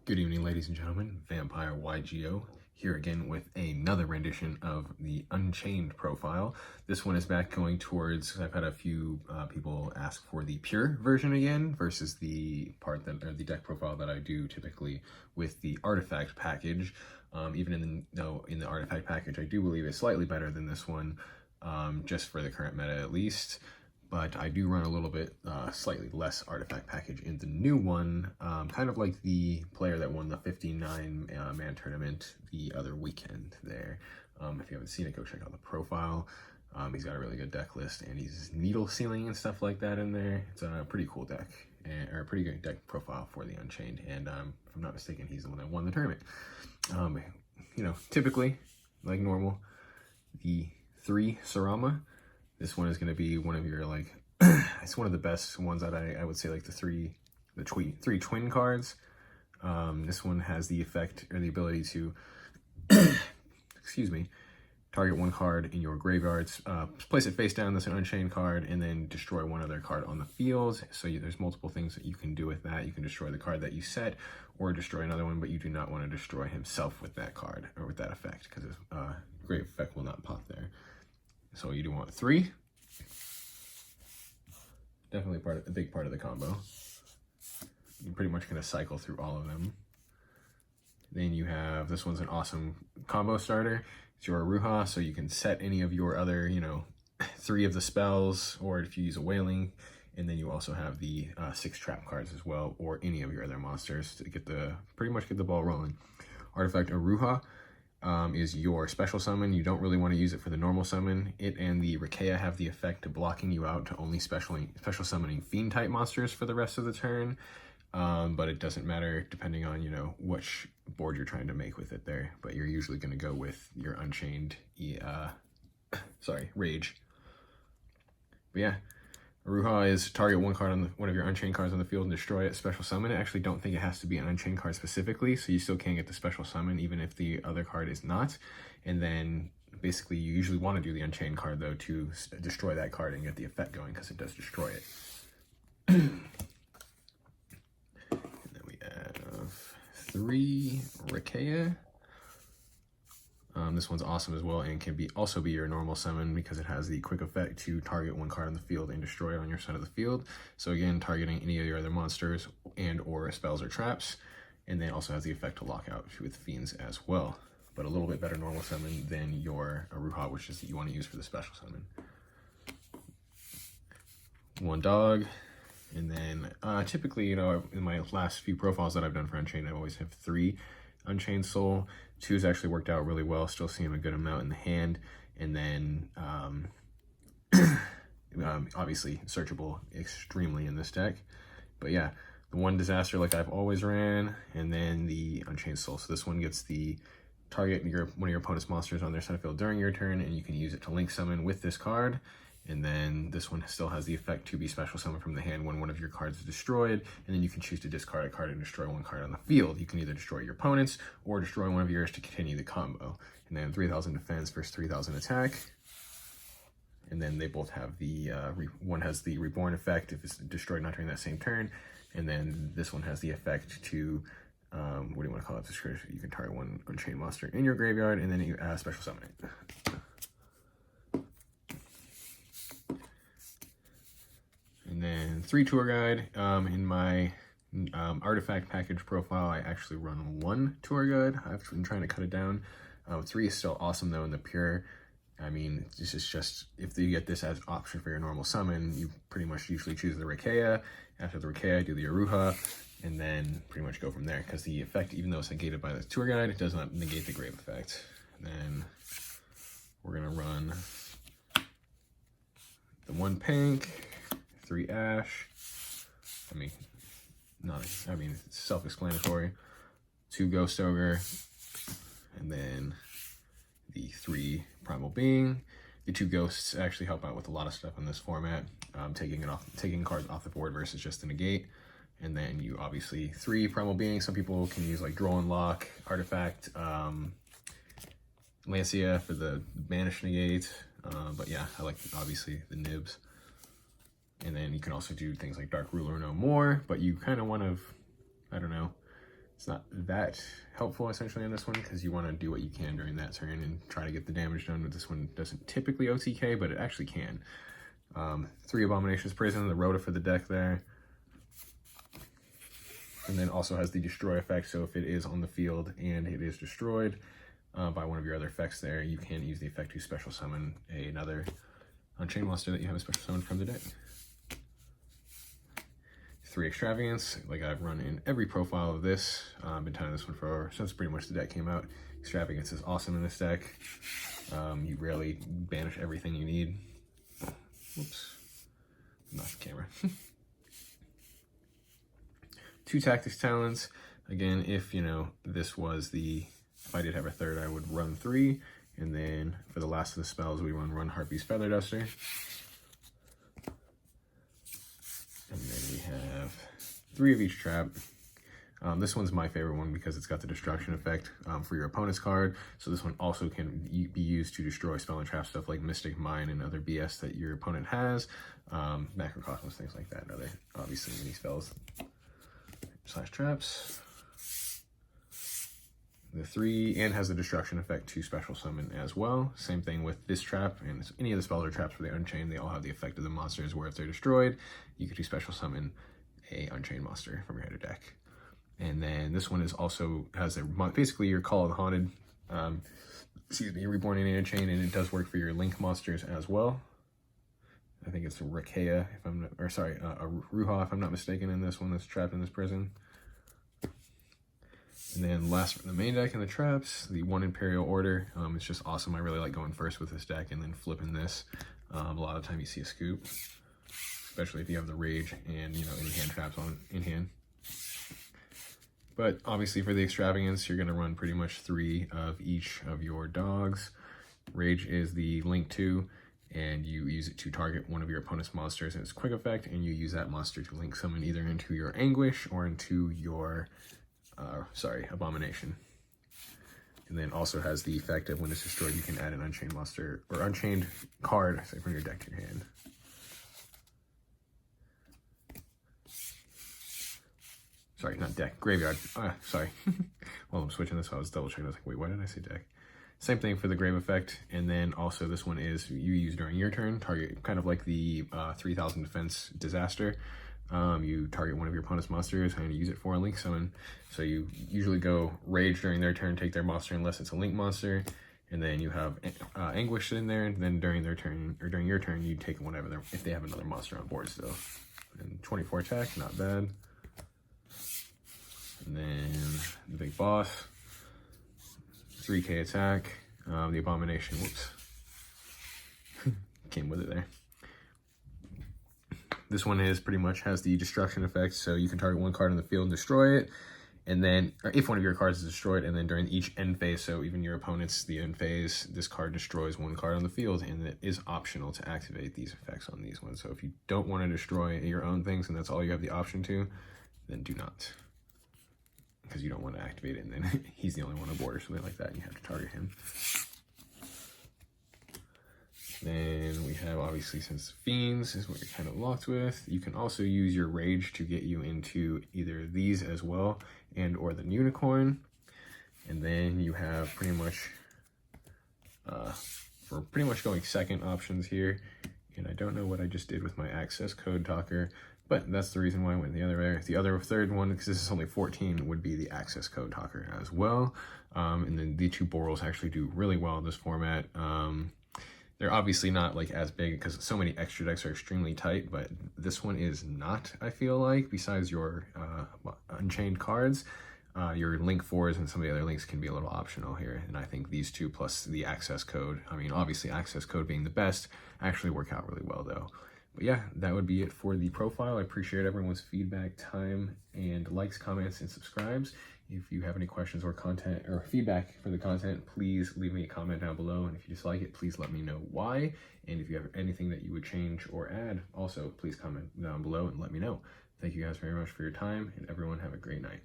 Good evening, ladies and gentlemen. Vampire YGO here again with another rendition of the Unchained profile. This one is back going towards, I've had a few people ask for the pure version again versus the part that, or the deck profile that I do typically with the artifact package. Even in the artifact package, I do believe it's slightly better than this one, just for the current meta at least. But I do run a little bit slightly less artifact package in the new one, kind of like the player that won the 59 man tournament the other weekend there. If you haven't seen it, go check out the profile. He's got a really good deck list, and he's needle sealing and stuff like that in there. It's a pretty cool deck, or a pretty good deck profile for the Unchained, and if I'm not mistaken, he's the one that won the tournament. You know, typically, like normal, the 3 Sarama. This one is going to be one of your, like, it's one of the best ones that I would say, like the three twin cards. This one has the effect or the ability to, excuse me, target one card in your graveyards, place it face down, that's an Unchained card, and then destroy one other card on the field. So there's multiple things that you can do with that. You can destroy the card that you set, or destroy another one, but you do not want to destroy himself with that card, or with that effect, because his grave effect will not pop there. So you do want 3. Definitely a big part of the combo. You're pretty much going to cycle through all of them. Then you have, this one's an awesome combo starter. It's your Aruha, so you can set any of your other, 3 of the spells, or if you use a Wailing. And then you also have the 6 trap cards as well, or any of your other monsters to pretty much get the ball rolling. Artifact Aruha is your special summon. You don't really want to use it for the normal summon. It and the Rikeya have the effect of blocking you out to only special summoning fiend type monsters for the rest of the turn. But it doesn't matter depending on, which board you're trying to make with it there. But you're usually going to go with your Unchained, Rage. But yeah, Aruha is target one card on one of your Unchained cards on the field and destroy it, special summon it. I actually don't think it has to be an Unchained card specifically, so you still can get the special summon even if the other card is not. And then basically you usually want to do the Unchained card though to destroy that card and get the effect going, because it does destroy it. And then we have 3 Rikeya. This one's awesome as well, and can also be your normal summon because it has the quick effect to target one card on the field and destroy it on your side of the field. So again, targeting any of your other monsters and or spells or traps, and then also has the effect to lock out with fiends as well. But a little bit better normal summon than your Aruha, which is that you want to use for the special summon. 1 dog, and then typically, in my last few profiles that I've done for Unchained, I always have 3 Unchained Soul. 2's actually worked out really well. Still seeing a good amount in the hand, and then obviously searchable extremely in this deck. But yeah, the 1 Disaster like I've always ran, and then the Unchained Soul. So this one gets the target one of your opponent's monsters on their side of field during your turn, and you can use it to link summon with this card. And then this one still has the effect to be special summoned from the hand when one of your cards is destroyed, and then you can choose to discard a card and destroy 1 card on the field. You can either destroy your opponent's or destroy one of yours to continue the combo. And then 3000 defense versus 3000 attack. And then they both have the, one has the Reborn effect if it's destroyed not during that same turn, and then this one has the effect to, what do you want to call it? You can target 1 Unchained monster in your graveyard, and then you special summon it. And then 3 tour guide. In my artifact package profile, I actually run 1 tour guide. I've been trying to cut it down. 3 is still awesome though in the pure. I mean, this is just, if you get this as an option for your normal summon, you pretty much usually choose the Rikeya. After the Rikeya, do the Aruha, and then pretty much go from there, because the effect, even though it's negated by the tour guide, it does not negate the grave effect. And then we're gonna run the 1 pink, 3 ash, it's self-explanatory, 2 ghost ogre, and then the 3 primal being. The 2 ghosts actually help out with a lot of stuff in this format, taking cards off the board versus just a negate. And then you obviously 3 primal being. Some people can use like draw and lock, artifact, Lancia for the banish negate. But yeah, I like obviously the nibs. And then you can also do things like Dark Ruler No More, but you kind of want to, I don't know, It's not that helpful essentially on this one because you want to do what you can during that turn and try to get the damage done. But this one doesn't typically OTK, but it actually can. 3 Abominations Prison, the Rhoda for the deck there. And then also has the destroy effect, so if it is on the field and it is destroyed by one of your other effects there, you can use the effect to special summon another Unchained monster that you have a special summon from the deck. 3 Extravagance, like I've run in every profile of this. I've been tying this one for since pretty much the deck came out. Extravagance is awesome in this deck. You rarely banish everything you need. Whoops, not the camera. 2 Tactics Talents. Again, if this was if I did have a third, I would run 3, and then for the last of the spells, we run Harpy's Feather Duster. And then we have 3 of each trap. This one's my favorite one because it's got the destruction effect for your opponent's card. So this one also can be used to destroy spell and trap stuff like Mystic Mine and other BS that your opponent has. Macrocosmos, things like that, and other obviously mini spells / traps. The 3 and has the destruction effect to special summon as well. Same thing with this trap and any of the spells or traps for the Unchained, they all have the effect of the monsters where if they're destroyed, you could do special summon a Unchained monster from your header deck. And then this one is also has basically your Call of the Haunted, you're reborn in Unchained, and it does work for your Link monsters as well. I think it's a Rakea, a Ruha, if I'm not mistaken, in this one that's trapped in this prison. And then last from the main deck in the traps, the 1 Imperial Order. It's just awesome. I really like going first with this deck and then flipping this. A lot of time you see a scoop, especially if you have the Rage and any hand traps in hand. But obviously for the Extravagance, you're going to run pretty much 3 of each of your dogs. Rage is the Link 2, and you use it to target one of your opponent's monsters and its quick effect, and you use that monster to link summon either into your Anguish or into your Abomination. And then also has the effect of when it's destroyed, you can add an Unchained monster or Unchained card from your deck to your hand. Sorry, not deck, graveyard. Sorry. While I'm switching this, I was double checking. I was like, wait, why did I say deck? Same thing for the grave effect. And then also this one is you use during your turn, target kind of like the 3000 defense disaster. You target one of your opponent's monsters and you use it for a link summon. So you usually go Rage during their turn, take their monster unless it's a link monster, and then you have Anguish in there. And then during their turn or during your turn, you take whatever if they have another monster on board still. And 24 attack, not bad. And then the big boss, 3k attack. The Abomination, whoops, came with it there. This one pretty much has the destruction effect, so you can target one card on the field and destroy it. And then, or if one of your cards is destroyed, and then during each end phase, so even your opponent's the end phase, this card destroys one card on the field, and it is optional to activate these effects on these ones. So if you don't want to destroy your own things, and that's all you have the option to, then do not. Because you don't want to activate it, and then he's the only one on board or something like that, and you have to target him. Then we have, obviously, since Fiends is what you're kind of locked with, you can also use your Rage to get you into either these as well, and or the Unicorn. And then you have pretty much, for pretty much going second options here, and I don't know what I just did with my access code talker, but that's the reason why I went the other way. The other third one, because this is only 14, would be the access code talker as well. And then the 2 Borals actually do really well in this format. They're obviously not like as big because so many extra decks are extremely tight, but this one is not, I feel like, besides your Unchained cards. Your link 4s and some of the other links can be a little optional here. And I think these 2 plus the access code, I mean, obviously access code being the best, actually work out really well though. But yeah, that would be it for the profile. I appreciate everyone's feedback, time, and likes, comments, and subscribes. If you have any questions or content or feedback for the content, please leave me a comment down below. And if you dislike it, please let me know why. And if you have anything that you would change or add, also please comment down below and let me know. Thank you guys very much for your time, and everyone have a great night.